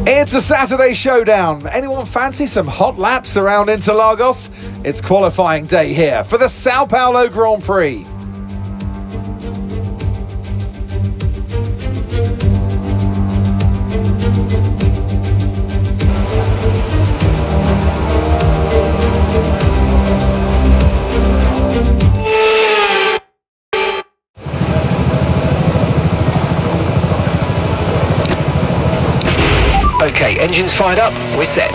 It's a Saturday showdown. Anyone fancy some hot laps around Interlagos? It's qualifying day here for the Sao Paulo Grand Prix. Okay, engines fired up, we're set.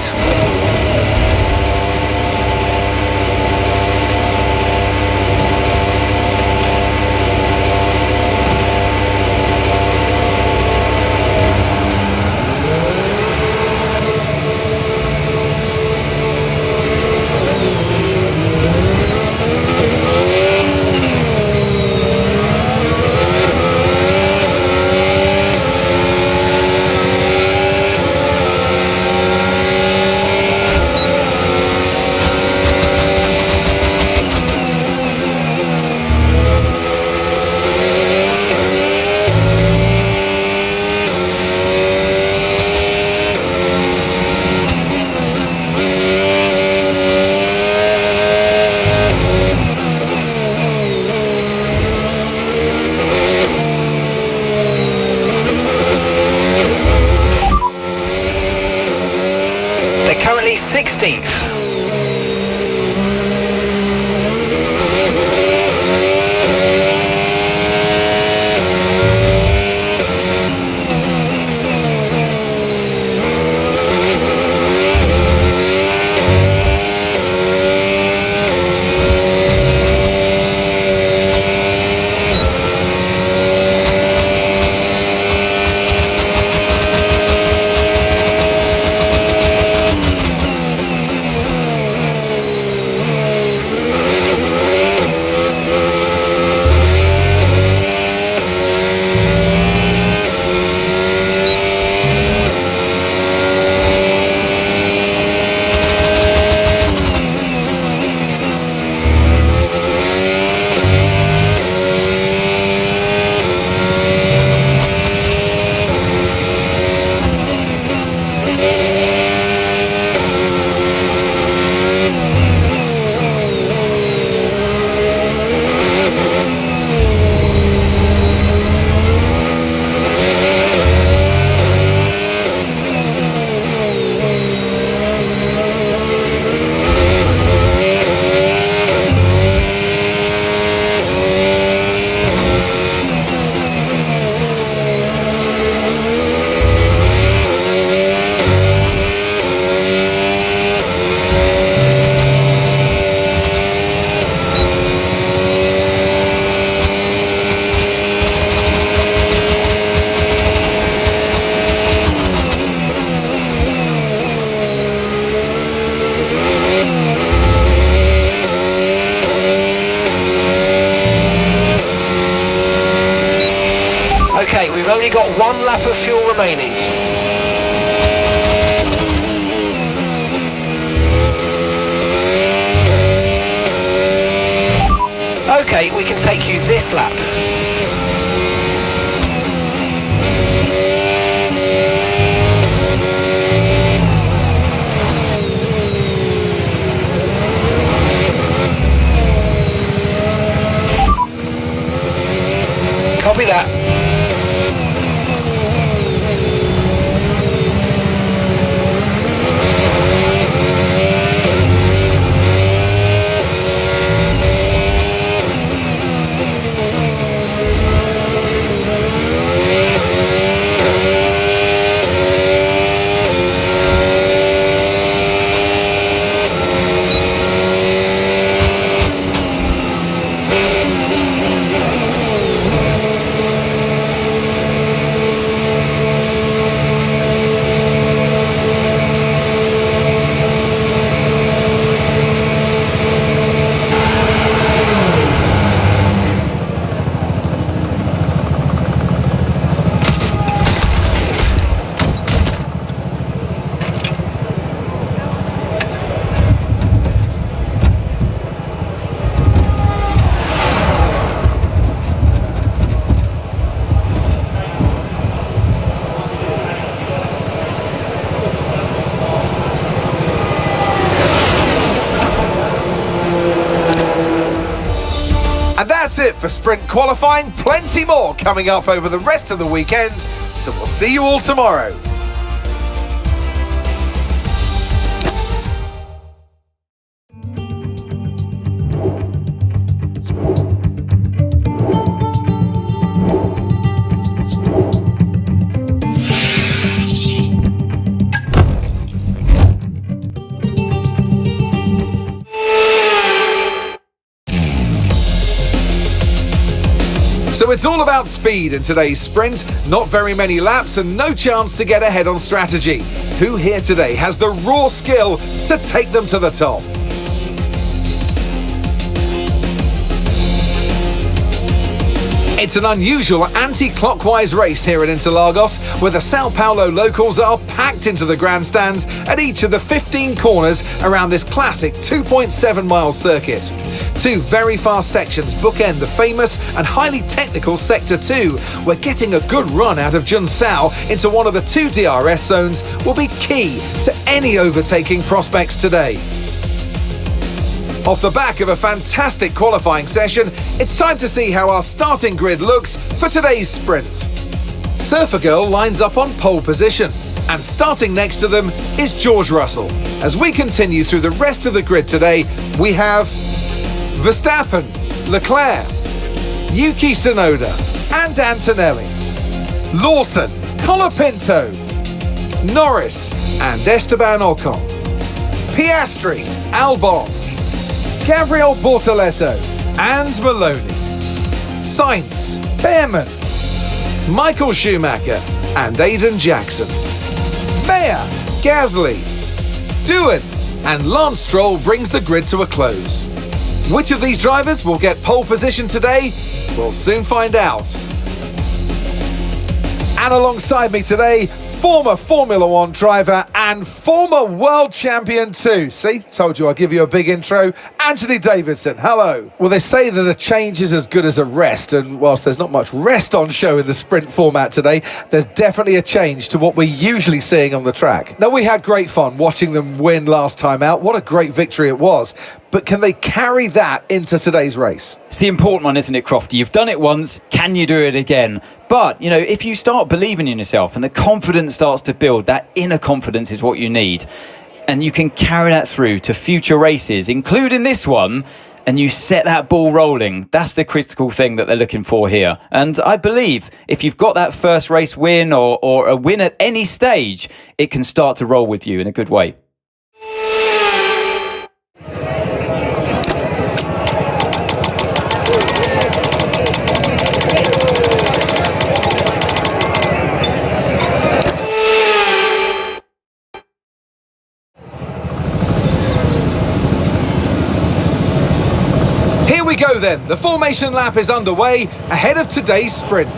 Currently 16th. Okay, we've only got one lap of fuel remaining. Okay, we can take you this lap. Copy that. it for sprint qualifying. Plenty more coming up over the rest of the weekend, so we'll see you all tomorrow. So it's all about speed in today's sprint. Not very many laps and no chance to get ahead on strategy. Who here today has the raw skill to take them to the top? It's an unusual anti-clockwise race here at Interlagos, where the Sao Paulo locals are packed into the grandstands at each of the 15 corners around this classic 2.7-mile circuit. Two very fast sections bookend the famous and highly technical Sector 2, where getting a good run out of Junsao into one of the two DRS zones will be key to any overtaking prospects today. Off the back of a fantastic qualifying session, it's time to see how our starting grid looks for today's sprint. Surfer Girl lines up on pole position, and starting next to them is George Russell. As we continue through the rest of the grid today, we have Verstappen, Leclerc, Yuki Tsunoda and Antonelli, Lawson, Colapinto, Norris and Esteban Ocon, Piastri, Albon, Gabriel Bortoletto and Maloney, Sainz, Behrman, Michael Schumacher and Aiden Jackson, Mayer, Gasly, Doohan and Lance Stroll brings the grid to a close. Which of these drivers will get pole position today? We'll soon find out. And alongside me today, former Formula One driver and former world champion too. See, told you I'll give you a big intro. Anthony Davidson, hello. Well, they say that a change is as good as a rest, and whilst there's not much rest on show in the sprint format today, there's definitely a change to what we're usually seeing on the track. Now, we had great fun watching them win last time out. What a great victory it was. But can they carry that into today's race? It's the important one, isn't it, Crofty? You've done it once, can you do it again? But, if you start believing in yourself and the confidence starts to build, that inner confidence is what you need. And you can carry that through to future races, including this one, and you set that ball rolling. That's the critical thing that they're looking for here. And I believe if you've got that first race win or a win at any stage, it can start to roll with you in a good way. Here we go then, the formation lap is underway ahead of today's sprint.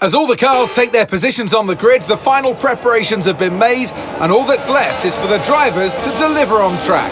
As all the cars take their positions on the grid, the final preparations have been made, and all that's left is for the drivers to deliver on track.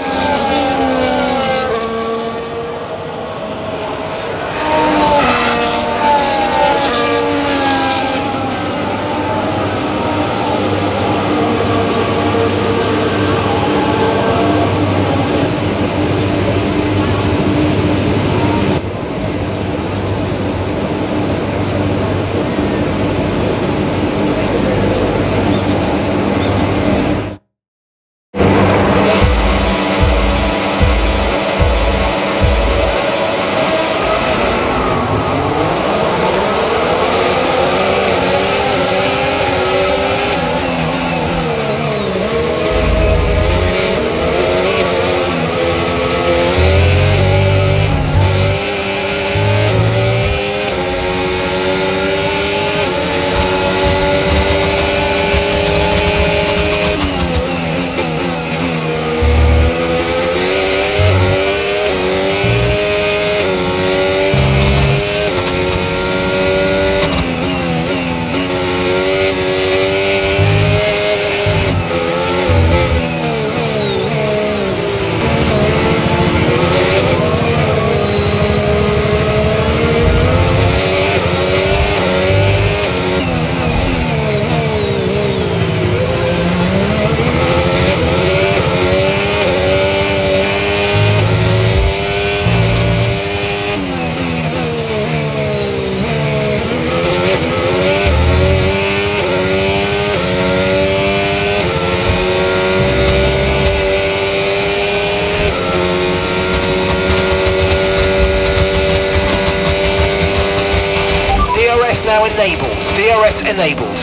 now enabled. DRS enabled.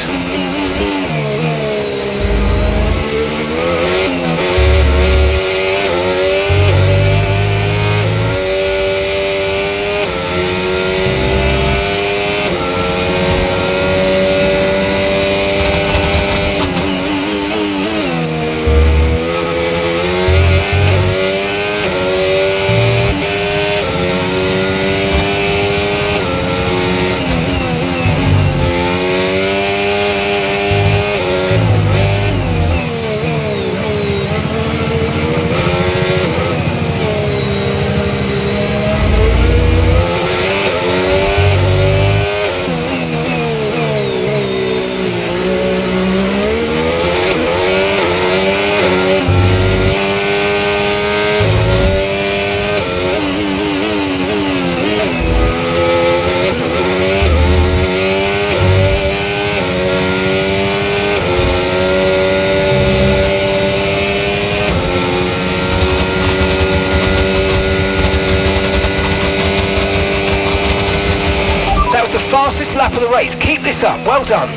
Fastest lap of the race. Keep this up. Well done.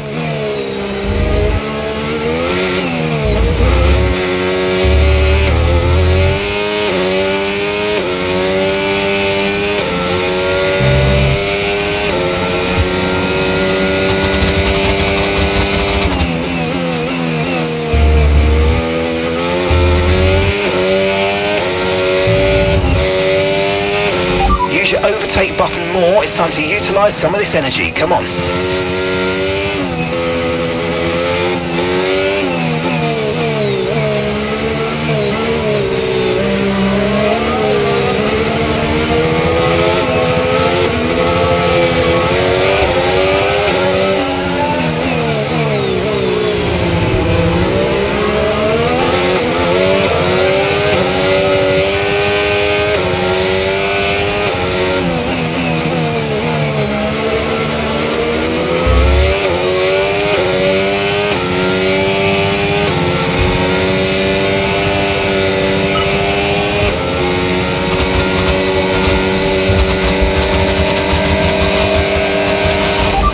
Use your overtake button more. It's time to utilise some of this energy. Come on.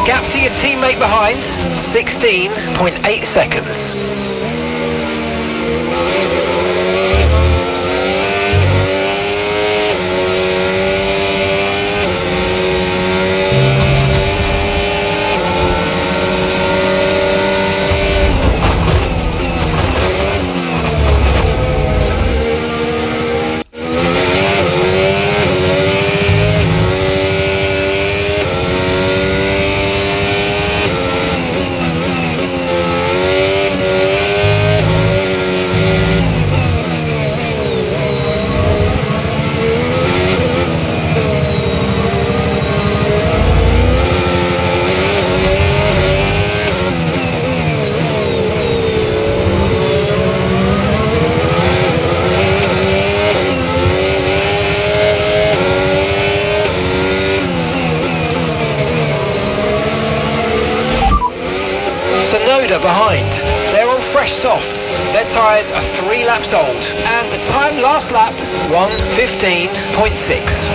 Gap to your teammate behind, 16.8 seconds. Lola behind. They're on fresh softs. Their tyres are 3 laps old. And the time last lap, 1:15.6.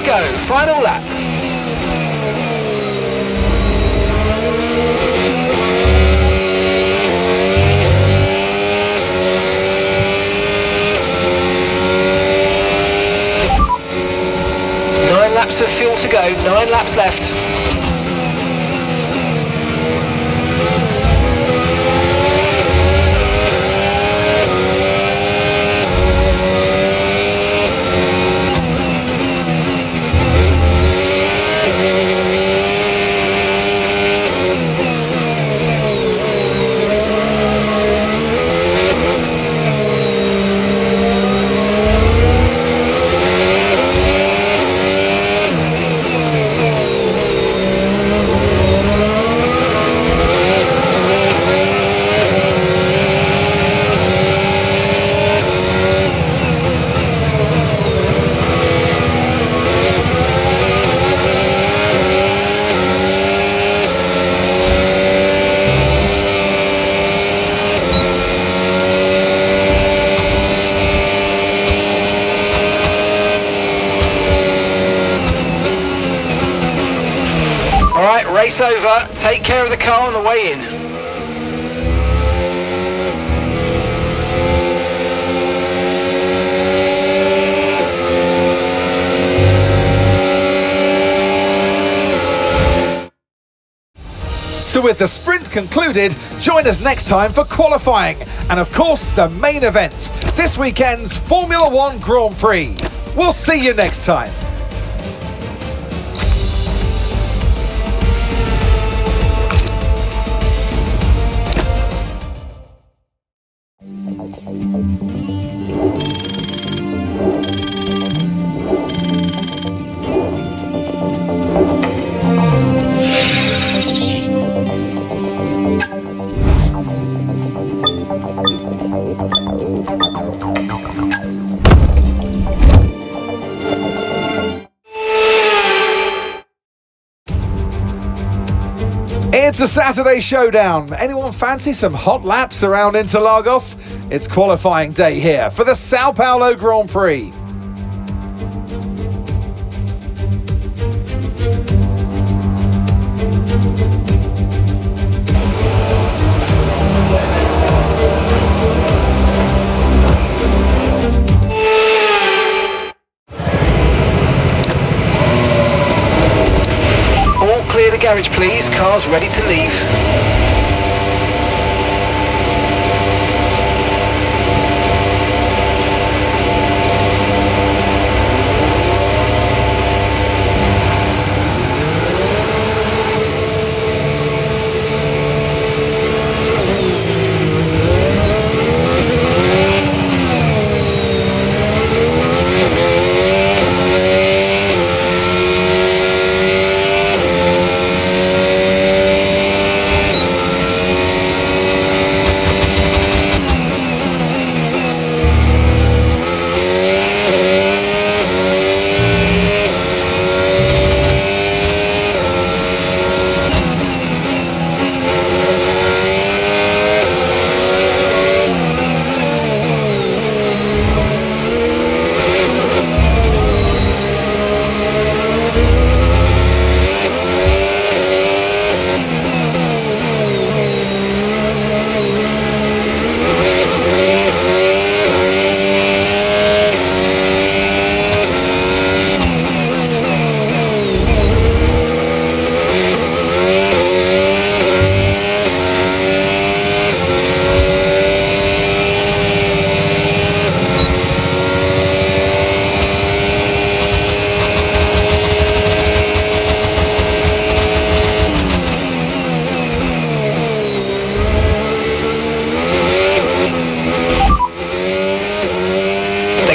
Let's go, final lap. Nine laps of fuel to go, 9 laps left. Alright, race over. Take care of the car on the way in. So with the sprint concluded, join us next time for qualifying and of course the main event, this weekend's Formula One Grand Prix. We'll see you next time. It's a Saturday showdown. Anyone fancy some hot laps around Interlagos? It's qualifying day here for the Sao Paulo Grand Prix. Clear the garage please, car's ready to leave.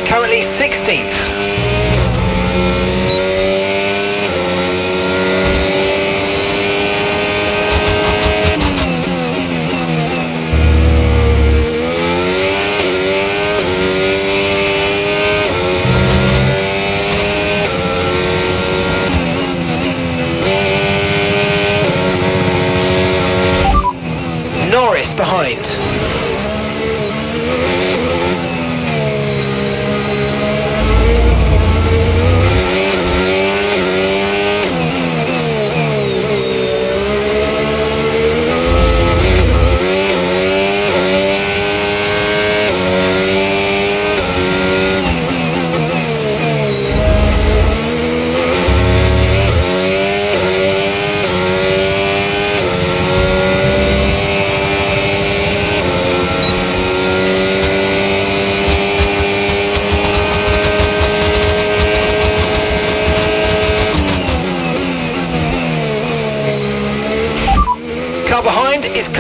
Currently 16th. Norris behind.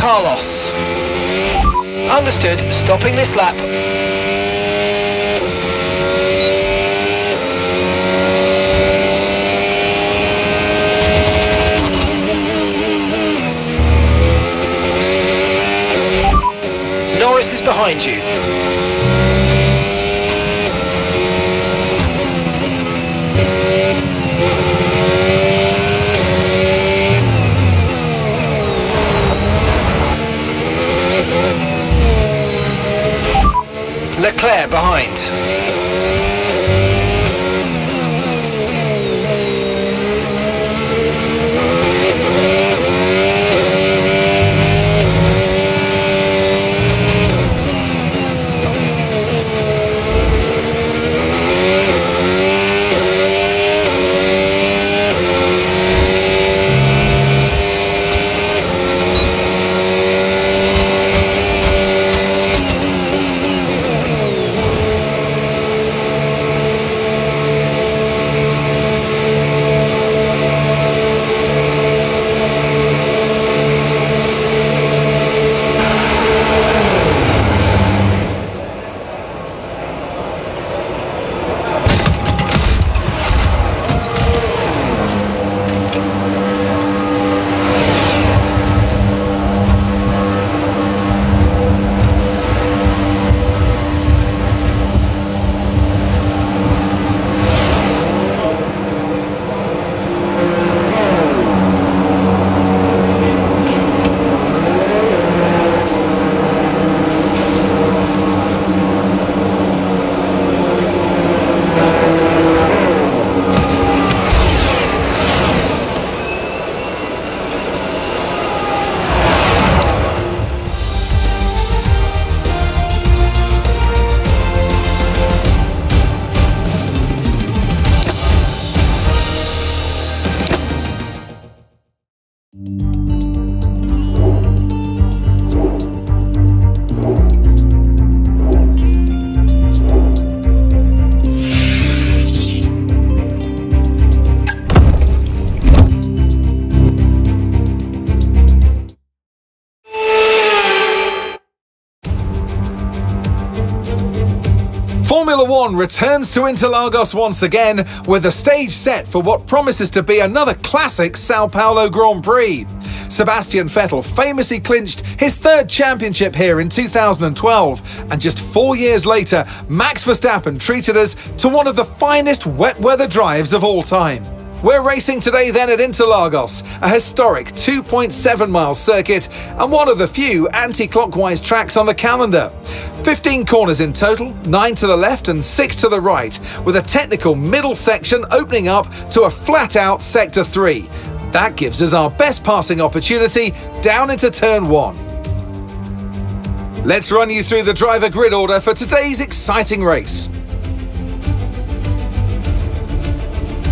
Carlos. Understood. Stopping this lap. Norris is behind you. Leclerc behind. Formula One returns to Interlagos once again with the stage set for what promises to be another classic Sao Paulo Grand Prix. Sebastian Vettel famously clinched his third championship here in 2012, and just 4 years later, Max Verstappen treated us to one of the finest wet weather drives of all time. We're racing today then at Interlagos, a historic 2.7-mile circuit and one of the few anti-clockwise tracks on the calendar. 15 corners in total, 9 to the left and 6 to the right, with a technical middle section opening up to a flat-out Sector 3. That gives us our best passing opportunity down into Turn 1. Let's run you through the driver grid order for today's exciting race.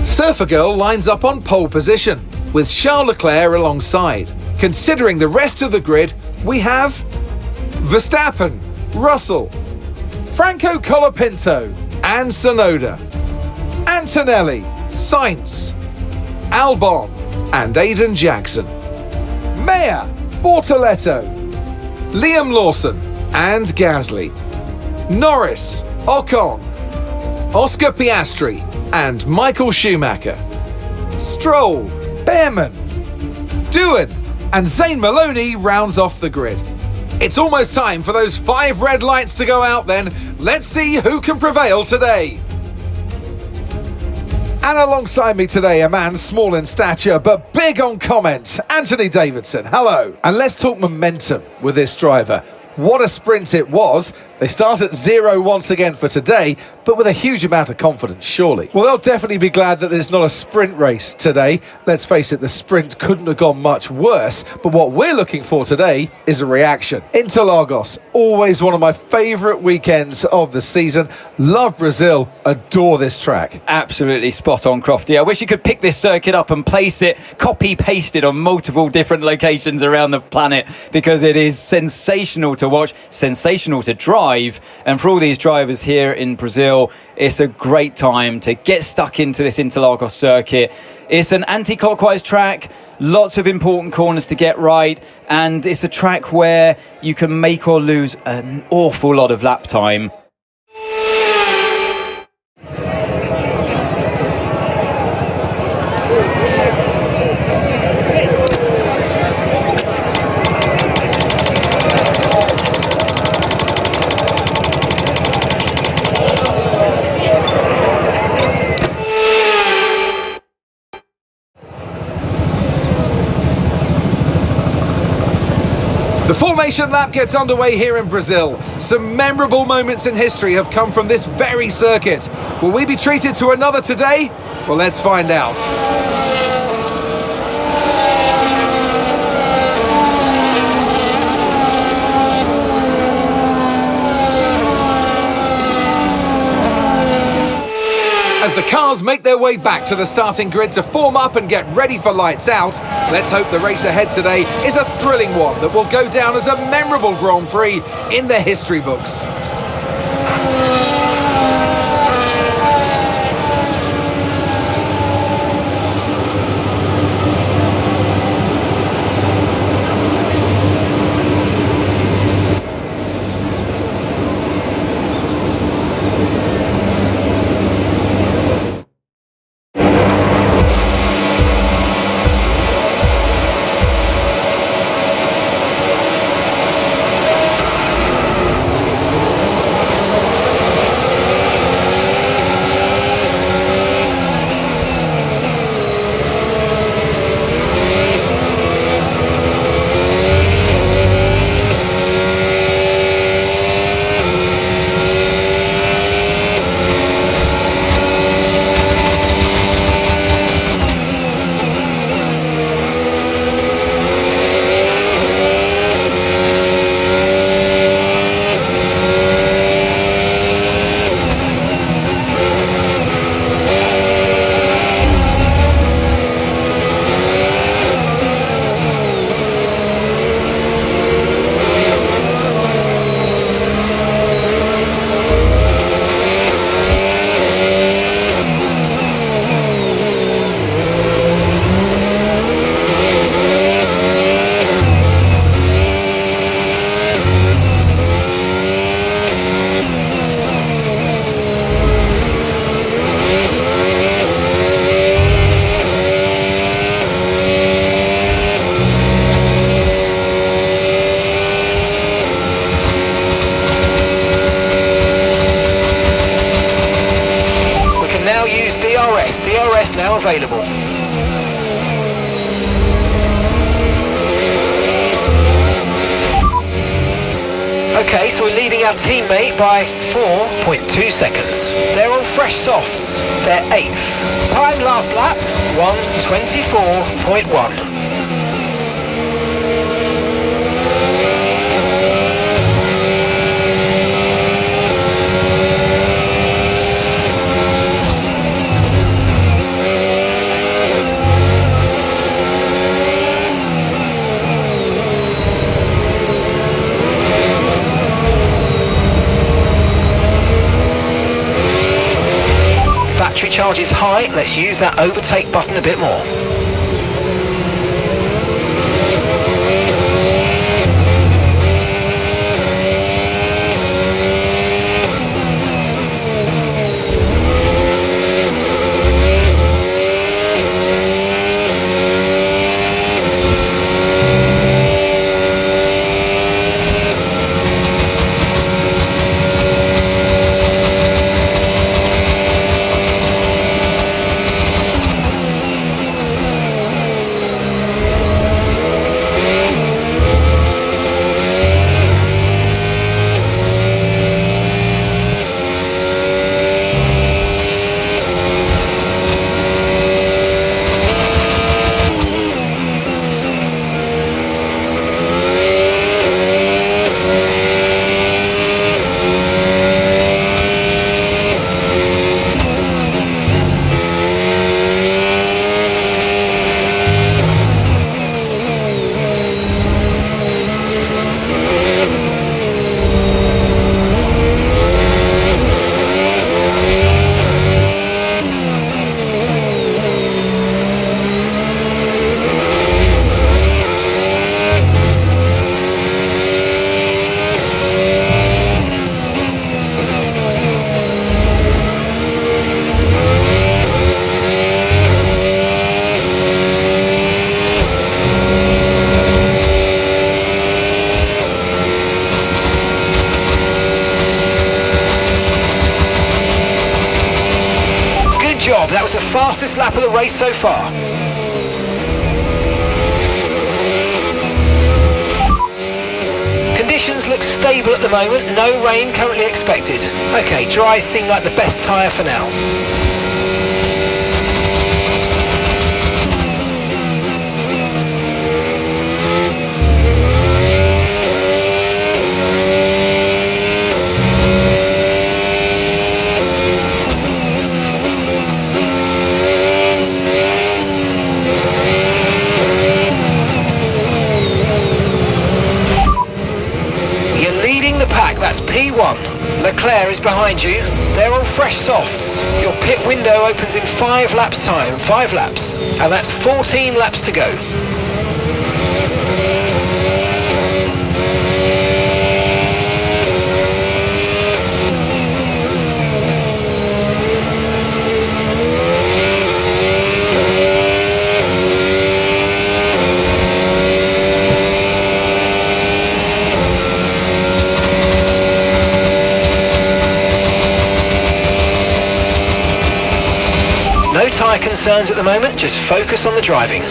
Surfer Girl lines up on pole position, with Charles Leclerc alongside. Considering the rest of the grid, we have Verstappen, Russell, Franco Colapinto, and Tsunoda, Antonelli, Sainz, Albon, and Aiden Jackson, Mayer, Bortoletto, Liam Lawson, and Gasly, Norris, Ocon, Oscar Piastri, and Michael Schumacher, Stroll, Behrman, Doohan, and Zane Maloney rounds off the grid. It's almost time for those 5 red lights to go out then. Let's see who can prevail today. And alongside me today, a man small in stature but big on comment, Anthony Davidson. Hello. And let's talk momentum with this driver. What a sprint it was. They start at 0 once again for today, but with a huge amount of confidence, surely. Well, they'll definitely be glad that there's not a sprint race today. Let's face it, the sprint couldn't have gone much worse, but what we're looking for today is a reaction. Interlagos, always one of my favourite weekends of the season. Love Brazil, adore this track. Absolutely spot on, Crofty. I wish you could pick this circuit up and place it, copy-pasted on multiple different locations around the planet, because it is sensational to to watch, sensational to drive. And for all these drivers here in Brazil, it's a great time to get stuck into this Interlagos circuit. It's an anti-clockwise track, lots of important corners to get right, and it's a track where you can make or lose an awful lot of lap time. The formation lap gets underway here in Brazil. Some memorable moments in history have come from this very circuit. Will we be treated to another today? Well, let's find out. As the cars make their way back to the starting grid to form up and get ready for lights out, let's hope the race ahead today is a thrilling one that will go down as a memorable Grand Prix in the history books. DRS now available. Okay, so we're leading our teammate by 4.2 seconds. They're all fresh softs. They're 8th. Time last lap, 1:24.1. Battery charge is high, let's use that overtake button a bit more. job. That was the fastest lap of the race so far. Conditions look stable at the moment. No rain currently expected. Okay, dries seem like the best tyre for now. That's P1. Leclerc is behind you. They're all fresh softs. Your pit window opens in 5 laps time. 5 laps. And that's 14 laps to go. No tyre concerns at the moment, just focus on the driving.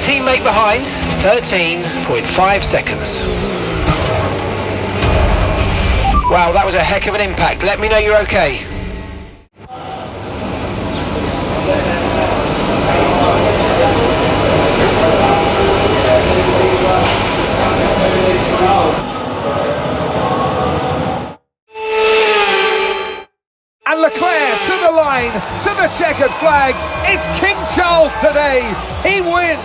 Teammate behind, 13.5 seconds. Wow, that was a heck of an impact. Let me know you're okay. And Leclerc to the line, to the checkered flag. It's King Charles today. He wins.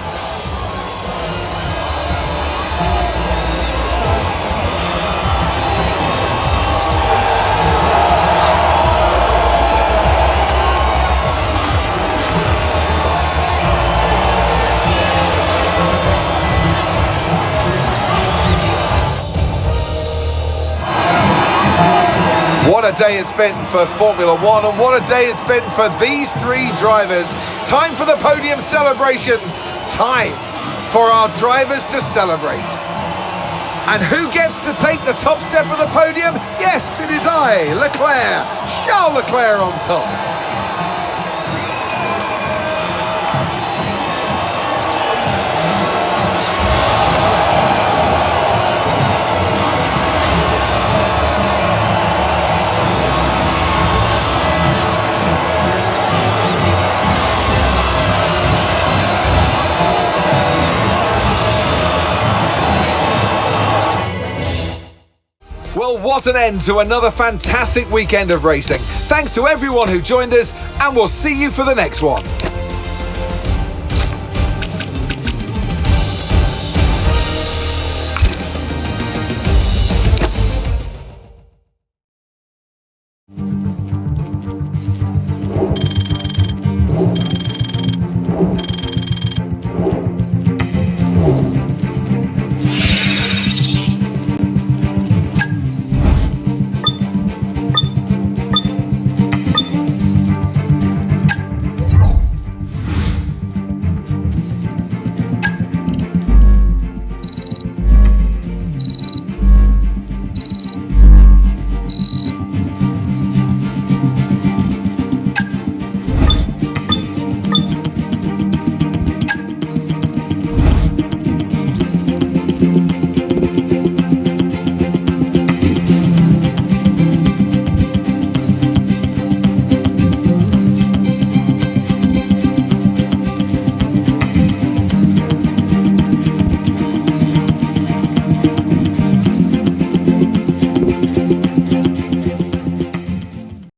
What a day it's been for Formula One, and what a day it's been for these 3 drivers. Time for the podium celebrations. Time for our drivers to celebrate. And who gets to take the top step of the podium? Yes, it is I, Leclerc, Charles Leclerc on top. Well, what an end to another fantastic weekend of racing. Thanks to everyone who joined us, and we'll see you for the next one.